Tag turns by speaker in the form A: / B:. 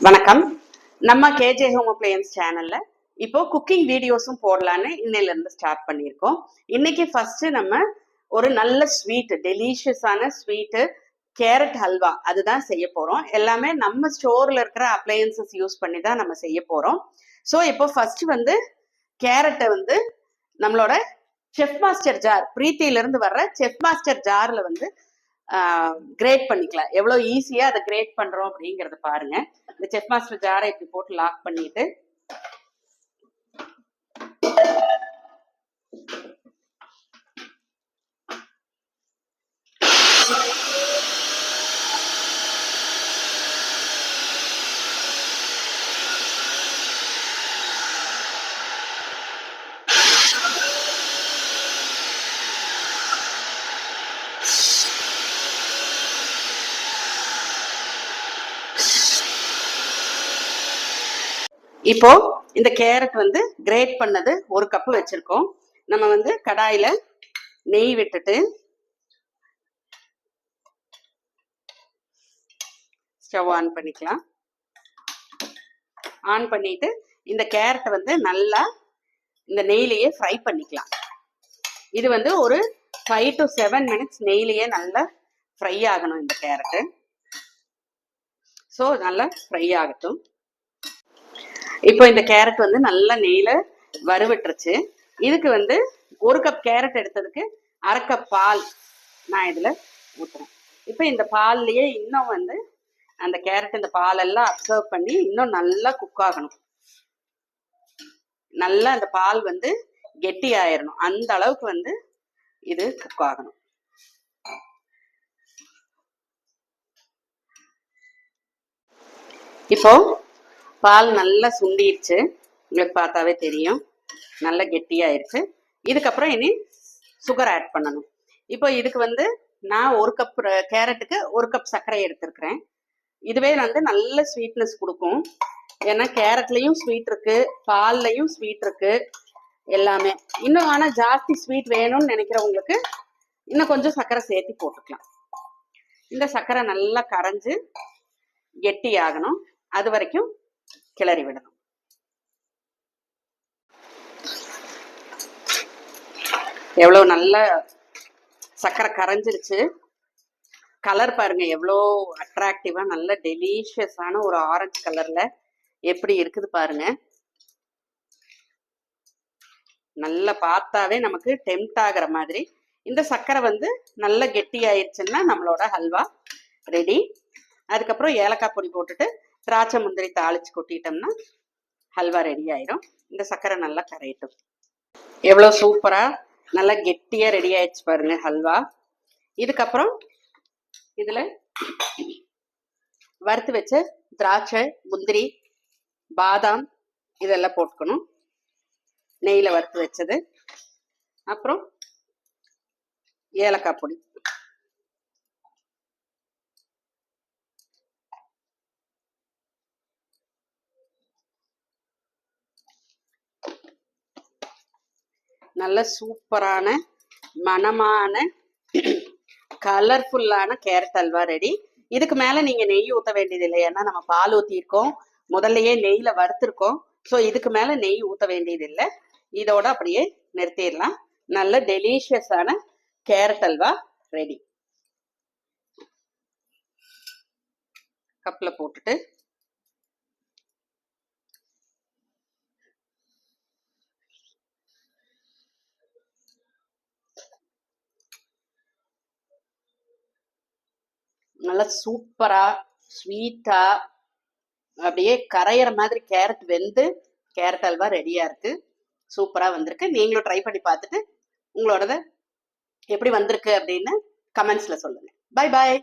A: வணக்கம். நம்ம K J home appliances சேனல்ல இப்போ குக்கிங் வீடியோஸும் போடலான்னு இன்னையில இருந்து ஸ்டார்ட் பண்ணியிருக்கோம். இன்னைக்கு ஃபர்ஸ்ட் நம்ம ஒரு நல்ல ஸ்வீட், டெலிஷியஸான ஸ்வீட்டு கேரட் ஹல்வா அதுதான் செய்ய போறோம். எல்லாமே நம்ம ஸ்டோர்ல இருக்கிற அப்ளையன்சஸ் யூஸ் பண்ணி தான் நம்ம செய்ய போறோம். ஸோ இப்போ ஃபர்ஸ்ட் கேரட்டை நம்மளோட செஃப் மாஸ்டர் ஜார், பிரீத்தில இருந்து வர்ற செஃப் மாஸ்டர் ஜார்ல கிரேட் பண்ணிக்கலாம். எவ்வளவு ஈஸியா அதை கிரேட் பண்றோம் அப்படிங்கறத பாருங்க. இந்த செஃப் மாஸ்டர் ஜாரை இப்படி போட்டு லாக் பண்ணிட்டு இப்போ இந்த கேரட் கிரேட் பண்ணது ஒரு கப்பு வச்சிருக்கோம். நம்ம கடாயில நெய் விட்டுட்டு ஸ்டவ் ஆன் பண்ணிக்கலாம். ஆன் பண்ணிட்டு இந்த கேரட்டை நல்லா இந்த நெய்லியே ஃப்ரை பண்ணிக்கலாம். இது ஒரு 5 to 7 minutes நெய்லியே நல்லா ஃப்ரை ஆகணும் இந்த கேரட்டு. ஸோ நல்லா ஃப்ரை ஆகட்டும். இப்போ இந்த கேரட் நல்லா நெய்ல வறுவிட்டுருச்சு. இதுக்கு ஒரு கப் கேரட் எடுத்ததுக்கு அரை கப் பால் நான் இதுல ஊத்துறேன். இப்போ இந்த பால்லயே இன்னும் அந்த கேரட் இந்த பாலெல்லாம் அப்சர்வ் பண்ணி இன்னும் நல்லா குக் ஆகணும். நல்லா அந்த பால் கெட்டி ஆயிரணும். அந்த அளவுக்கு இது குக் ஆகணும். இப்போ பால் நல்லா சுண்டிடுச்சு. உங்களுக்கு பார்த்தாவே தெரியும், நல்லா கெட்டியாயிருச்சு. இதுக்கப்புறம் இனி சுகர் ஆட் பண்ணணும். இப்போ இதுக்கு நான் ஒரு கப் கேரட்டுக்கு ஒரு கப் சர்க்கரை எடுத்திருக்கிறேன். இதுவே நல்ல ஸ்வீட்னஸ் கொடுக்கும். ஏன்னா கேரட்லயும் ஸ்வீட் இருக்கு, பால்லையும் ஸ்வீட் இருக்கு, எல்லாமே. இன்னும் ஆனால் ஜாஸ்தி ஸ்வீட் வேணும்னு நினைக்கிறவங்களுக்கு இன்னும் கொஞ்சம் சர்க்கரை சேர்த்து போட்டுக்கலாம். இந்த சர்க்கரை நல்லா கரைஞ்சு கெட்டி ஆகணும். அது வரைக்கும் கிளறி விடணும். எவ்வளவு நல்ல சர்க்கரை கரைஞ்சிருச்சு. கலர் பாருங்க எவ்வளோ அட்ராக்டிவா, நல்ல டெலிஷியஸான ஒரு ஆரஞ்சு கலர்ல எப்படி இருக்குது பாருங்க. நல்லா பார்த்தாவே நமக்கு டெம்ட் ஆகிற மாதிரி. இந்த சர்க்கரை நல்ல கெட்டி ஆயிடுச்சுன்னா நம்மளோட ஹல்வா ரெடி. அதுக்கப்புறம் ஏலக்காய் பொடி போட்டுட்டு திராட்சை முந்திரி தாளிச்சு கொட்டிட்டோம்னா ஹல்வா ரெடி ஆயிரும். இந்த சர்க்கரை நல்லா கரையட்டும். எவ்வளோ சூப்பரா நல்லா கெட்டியா ரெடி ஆயிடுச்சு பாருங்க ஹல்வா. இதுக்கப்புறம் இதுல வறுத்து வச்ச திராட்சை, முந்திரி, பாதாம் இதெல்லாம் போட்டுக்கணும். நெய்ல வறுத்து வச்சது. அப்புறம் ஏலக்காய் பொடி. நல்ல சூப்பரான மணமான கலர்ஃபுல்லான கேரட் அல்வா ரெடி. இதுக்கு மேல நீங்க நெய் ஊற்ற வேண்டியது இல்லை. ஏன்னா நம்ம பால் ஊற்றிருக்கோம், முதல்லையே நெய்ல வறுத்திருக்கோம். ஸோ இதுக்கு மேல நெய் ஊற்ற வேண்டியது இல்லை. இதோட அப்படியே நிறுத்திடலாம். நல்ல டெலிஷியஸான கேரட் அல்வா ரெடி. கப்ல போட்டுட்டு நல்லா சூப்பரா ஸ்வீட்டா அப்படியே கரையிற மாதிரி கேரட் வெந்து கேரட் அல்வா ரெடியா இருக்கு. சூப்பரா வந்திருக்கு. நீங்களும் ட்ரை பண்ணி பார்த்துட்டு உங்களோடத எப்படி வந்திருக்கு அப்படின்னு கமெண்ட்ஸ்ல சொல்லுங்க. Bye bye.